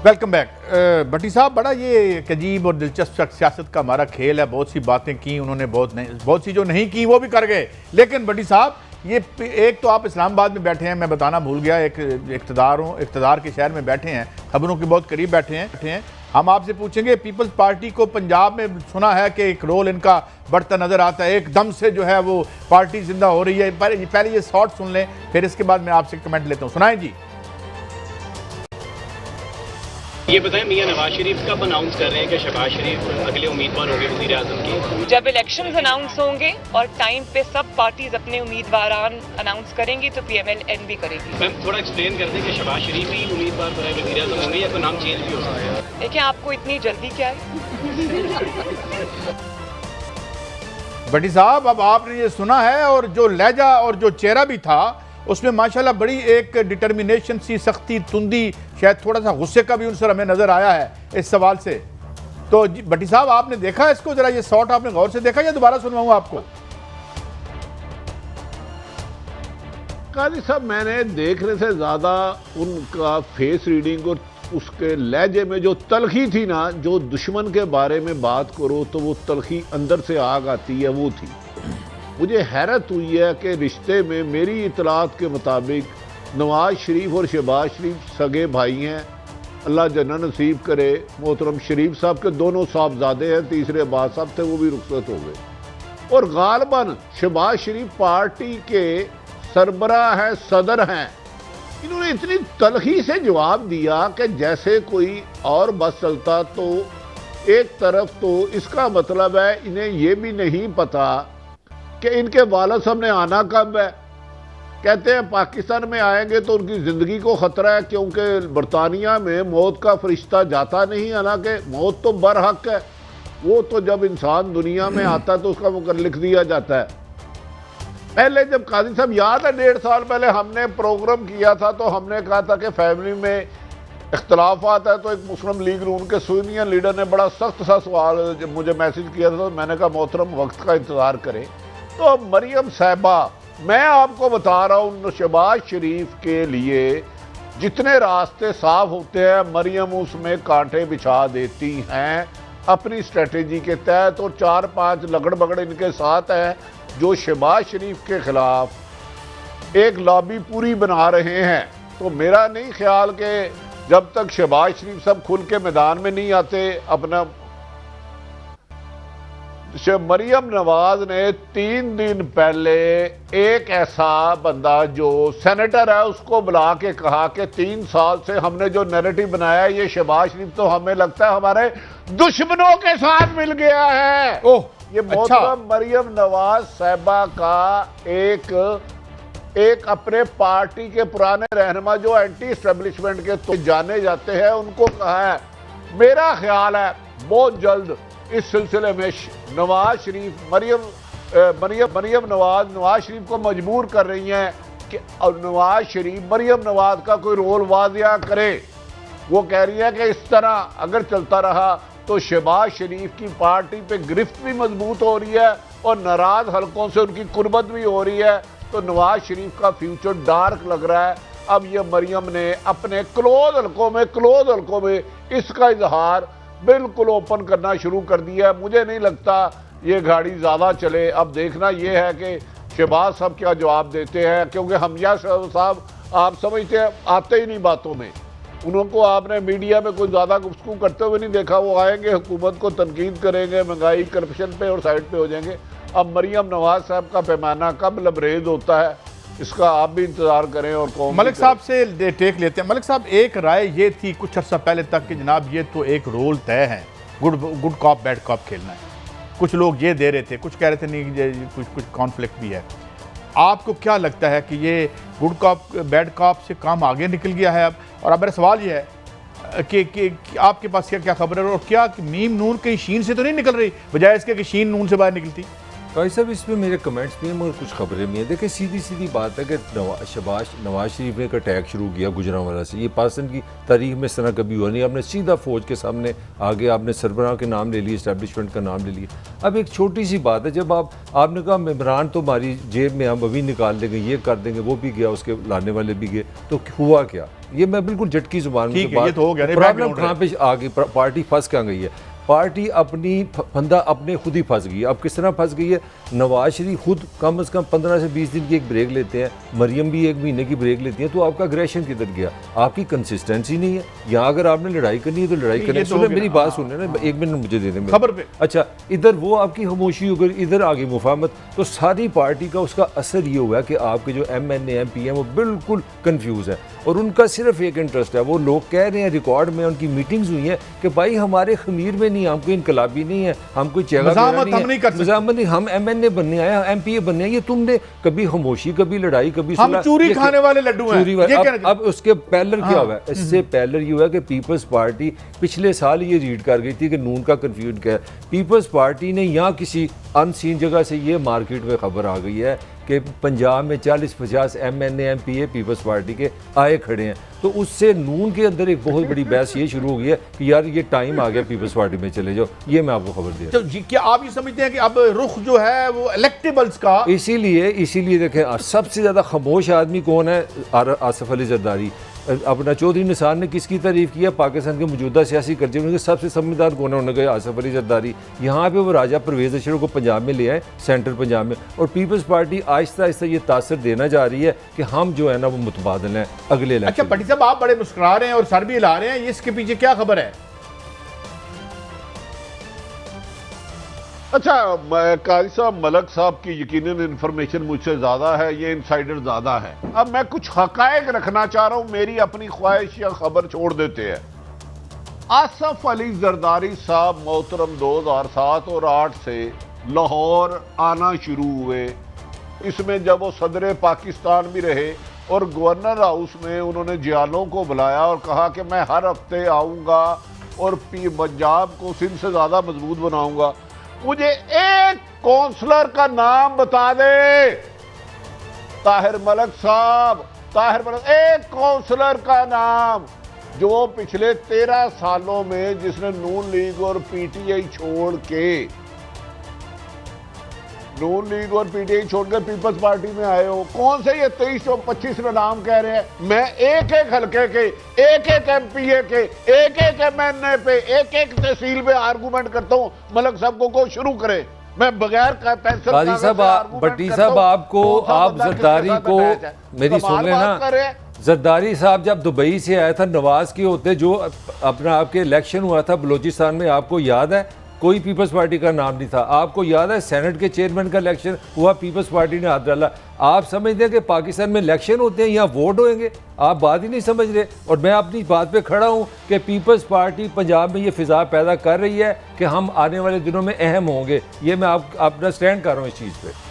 Welcome back. भट्टी साहब, बड़ा ये एक अजीब और दिलचस्प सियासत का हमारा खेल है। बहुत सी बातें की उन्होंने, बहुत सी जो नहीं की वो भी कर गए। लेकिन भट्टी साहब, ये एक तो आप इस्लामाबाद में बैठे हैं, मैं बताना भूल गया, एक इक़्तिदार के शहर में बैठे हैं, खबरों के बहुत करीब बैठे हैं। हम आपसे पूछेंगे, पीपल्स पार्टी को पंजाब में सुना है कि एक रोल इनका बढ़ता नज़र आता है, एकदम से जो है वो पार्टी जिंदा हो रही है। पहले ये शॉर्ट सुन लें, फिर इसके बाद मैं आपसे कमेंट लेता हूँ। सुनाएं जी। ये बताएं, मियां नवाज शरीफ कब अनाउंस कर रहे हैं कि शहबाज शरीफ अगले उम्मीदवार होंगे वज़ीर आज़म के? जब इलेक्शंस अनाउंस होंगे और टाइम पे सब पार्टीज अपने उम्मीदवार अनाउंस करेंगी तो PMLN भी करेगी। मैम, थोड़ा एक्सप्लेन कर दें कि शहबाज शरीफ ही उम्मीदवार बनाए वज़ीर आज़म होंगे या कोई नाम चेंज भी हो सकता है? देखिए, आपको इतनी जल्दी क्या है? भट्टी साहब, अब आपने ये सुना है और जो लहजा और जो चेहरा भी था उसमें माशाल्लाह बड़ी एक डिटर्मिनेशन सी, सख्ती, तुंदी, शायद थोड़ा सा गुस्से का भी उनसे हमें नजर आया है इस सवाल से। तो भट्टी साहब, आपने देखा इसको, जरा ये शॉट आपने गौर से देखा या दोबारा सुनवाऊं आपको? काजी साहब, मैंने देखने से ज्यादा उनका फेस रीडिंग और उसके लहजे में जो तलखी थी ना, जो दुश्मन के बारे में बात करो तो वो तलखी अंदर से आग आती है, वो थी। मुझे हैरत हुई है कि रिश्ते में मेरी इतलात के मुताबिक नवाज शरीफ और शहबाज शरीफ सगे भाई हैं। अल्लाह जन्नत नसीब करे। मोहतरम शरीफ साहब के दोनों साहबजादे हैं, तीसरे अब्बास साहब थे, वो भी रुखसत हो गए। और गालिबन शहबाज शरीफ पार्टी के सरबराह हैं, सदर हैं। इन्होंने इतनी तलखी से जवाब दिया कि जैसे कोई और बस चलता। तो एक तरफ तो इसका मतलब है इन्हें यह भी नहीं पता कि इनके वालिद साहब ने आना कब है। कहते हैं पाकिस्तान में आएंगे तो उनकी ज़िंदगी को ख़तरा है, क्योंकि बरतानिया में मौत का फरिश्ता जाता नहीं। हालांकि मौत तो बरहक है, वो तो जब इंसान दुनिया में आता है तो उसका मुकर लिख दिया जाता है। पहले जब काजी साहब याद है, 1.5 साल पहले हमने प्रोग्राम किया था तो हमने कहा था कि फैमिली में इख्तलाफात है, तो एक मुस्लिम लीग नून के सीनियर लीडर ने बड़ा सख्त सा सवाल जब मुझे मैसेज किया था, तो मैंने कहा मोहतरम वक्त का इंतज़ार करें। तो मरियम साहिबा, मैं आपको बता रहा हूँ, शहबाज शरीफ के लिए जितने रास्ते साफ होते हैं मरियम उसमें कांटे बिछा देती हैं अपनी स्ट्रेटेजी के तहत। और 4-5 लगड़ बगड़ इनके साथ है जो शहबाज शरीफ के खिलाफ एक लॉबी पूरी बना रहे हैं। तो मेरा नहीं ख्याल कि जब तक शहबाज शरीफ सब खुल के मैदान में नहीं आते अपना। मरियम नवाज ने 3 दिन पहले एक ऐसा बंदा जो सेनेटर है उसको बुला के कहा कि 3 साल से हमने जो नैरेटिव बनाया है, ये शहबाज शरीफ तो हमें लगता है हमारे दुश्मनों के साथ मिल गया है। ओह, ये मोहतरम मरियम नवाज साहिबा का एक अपने पार्टी के पुराने रहनुमा जो एंटी एस्टेब्लिशमेंट के तो जाने जाते हैं, उनको कहा है। मेरा ख्याल है बहुत जल्द इस सिलसिले में नवाज शरीफ मरियम नवाज शरीफ को मजबूर कर रही हैं कि नवाज शरीफ मरियम नवाज का कोई रोल वाजिया करे। वो कह रही है कि इस तरह अगर चलता रहा तो शहबाज शरीफ की पार्टी पे गिरफ्त भी मजबूत हो रही है और नाराज हलकों से उनकी कुर्बत भी हो रही है। तो नवाज शरीफ का फ्यूचर डार्क लग रहा है। अब ये मरियम ने अपने क्लोज हलकों में इसका इजहार बिल्कुल ओपन करना शुरू कर दिया है। मुझे नहीं लगता ये गाड़ी ज़्यादा चले। अब देखना ये है कि शहबाज साहब क्या जवाब देते हैं, क्योंकि हमिया साहब आप समझते हैं आते ही नहीं बातों में। उनको आपने मीडिया में कोई ज़्यादा गुफ्तगू करते हुए नहीं देखा। वो आएंगे, हुकूमत को तनकीद करेंगे, महंगाई करप्शन पे और साइड पे हो जाएंगे। अब मरियम नवाज साहब का पैमाना कब लबरेज होता है, इसका आप भी इंतजार करें। और कौन मलिक साहब से टेक लेते हैं। मलिक साहब, एक राय ये थी कुछ अर्सा पहले तक कि जनाब ये तो एक रोल तय है, गुड कॉप बैड कॉप खेलना है। कुछ लोग ये दे रहे थे, कुछ कह रहे थे नहीं, कुछ कॉन्फ्लिक्ट भी है। आपको क्या लगता है कि ये गुड कॉप बैड कॉप से काम आगे निकल गया है अब? और अब मेरा सवाल ये है कि आपके पास क्या खबर है, और क्या मीम नून कहीं शीन से तो नहीं निकल रही, बजाय इसके कि शीन नून से बाहर निकलती? भाई साहब इसमें मेरे कमेंट्स भी हैं मगर कुछ खबरें भी हैं। देखिए सीधी सीधी बात है कि नवाज शरीफ ने एक अटैक शुरू किया गुजरांवाला से। ये पाकिस्तान की तारीख में इस तरह कभी हुआ नहीं। आपने सीधा फौज के सामने आगे आपने सरबराह के नाम ले लिए, इस्टेब्लिशमेंट का नाम ले लिया। अब एक छोटी सी बात है, जब आपने कहा इमरान तो हमारी जेब में हम अभी निकाल देंगे, ये कर देंगे, वो भी गया, उसके लाने वाले भी गए, तो हुआ क्या? ये मैं बिल्कुल झटकी जुबान में बात, प्रॉब्लम कहाँ पे आ गई, पार्टी फंस कहाँ गई है? पार्टी अपनी फंदा अपने खुद ही फंस गई है। अब किस तरह फंस गई है? नवाज शरीफ खुद कम से कम 15 से 20 दिन की एक ब्रेक लेते हैं, मरियम भी 1 महीने की ब्रेक लेती है, तो आपका अग्रेशन किधर गया? आपकी कंसिस्टेंसी नहीं है। यहाँ अगर आपने लड़ाई करनी है तो लड़ाई करें। सुने मेरी बात सुने ना, 1 मिनट मुझे दे दें खबर पे। अच्छा, इधर वो आपकी खामोशी हो गई, इधर आगे मुफाहमत। तो सारी पार्टी का उसका असर ये हुआ है कि आपके जो MNA MP हैं वो बिल्कुल कन्फ्यूज़ है और उनका सिर्फ एक इंटरेस्ट है। वो लोग कह रहे हैं, रिकॉर्ड में उनकी मीटिंग्स हुई हैं कि भाई हमारे खमीर में नहीं, हम कोई इनकलाबी नहीं है, हम कोई मज़ामत नहीं, हम MNA बनने आए, MPA बनने आए। ये तुमने कभी खामोशी, कभी लड़ाई, कभी हम चूरी खाने वाले लड्डू हैं। अब उसके पहले क्या हुआ है? इससे पहले ये हुआ कि पीपल्स पार्टी पिछले साल ये रीड कर गई थी कि नून का कन्फ्यूज क्या है। पीपल्स पार्टी ने यहाँ किसी अनसीन जगह से ये मार्केट में खबर आ गई है कि पंजाब में 40-50 MNA MPA पीपल्स पार्टी के आए खड़े हैं। तो उससे नून के अंदर एक बहुत बड़ी बहस ये शुरू हो गई है कि यार ये टाइम आ गया, पीपल्स पार्टी में चले जाओ। ये मैं आपको खबर दिया। तो क्या आप ये समझते हैं कि अब रुख जो है वो इलेक्टेबल्स का? इसीलिए देखें सबसे ज़्यादा खामोश आदमी कौन है? आसिफ अली जरदारी। अपना चौधरी निसार ने किसकी तारीफ किया? पाकिस्तान के मौजूदा सियासी कर्जे उनके सबसे समझदार कौन है? उन्होंने कहा आसिफ अली जरदारी। यहाँ पे वो राजा परवेज़ अशरफ को पंजाब में ले आए, सेंट्रल पंजाब में, और पीपल्स पार्टी आहिस्ता आहिस्ता ये तासर देना जा रही है कि हम जो है ना वो मुतबादल हैं अगले इलेक्शन। अच्छा भट्टी साहब, आप बड़े मुस्कुरा रहे हैं और सर भी हिला रहे हैं, ये इसके पीछे क्या खबर है? अच्छा, कारी साहब, मलक साहब की यकीनन इंफॉर्मेशन मुझसे ज़्यादा है, ये इनसाइडर ज़्यादा है। अब मैं कुछ हकायक रखना चाह रहा हूं, मेरी अपनी ख्वाहिश या खबर छोड़ देते हैं। आसिफ अली जरदारी साहब मोहतरम 2007 और 8 से लाहौर आना शुरू हुए। इसमें जब वो सदर पाकिस्तान भी रहे और गवर्नर हाउस में उन्होंने जियालों को बुलाया और कहा कि मैं हर हफ्ते आऊँगा और पंजाब को सिंध से ज़्यादा मजबूत बनाऊँगा। मुझे एक काउंसलर का नाम बता दे, ताहिर मलक साहब, ताहिर मलक, एक काउंसलर का नाम जो पिछले 13 सालों में जिसने नून लीग और PTI छोड़ के पीपल्स पार्टी में आए हो। कौन से ये 23-25 में नाम कह रहे हैं? मैं एक एक हलके के, एक एक MPA के, एक एक MNA पे, एक एक तहसील पे आर्गूमेंट करता हूं। मलक साहब को शुरू करें, मैं बगैर पेंसिल भट्टी साहब आपको, आप जरदारी को मेरी सुन लेना। जरदारी साहब जब दुबई से आया था, नवाज के होते जो अपना आपके इलेक्शन हुआ था बलूचिस्तान में, आपको याद है? कोई पीपल्स पार्टी का नाम नहीं था। आपको याद है सेनेट के चेयरमैन का इलेक्शन हुआ, पीपल्स पार्टी ने हाथ डाला। आप समझते हैं कि पाकिस्तान में इलेक्शन होते हैं, यहाँ वोट होंगे? आप बात ही नहीं समझ रहे। और मैं अपनी बात पे खड़ा हूँ कि पीपल्स पार्टी पंजाब में ये फिजा पैदा कर रही है कि हम आने वाले दिनों में अहम होंगे। ये मैं अपना स्टैंड कर रहा हूँ इस चीज़ पे।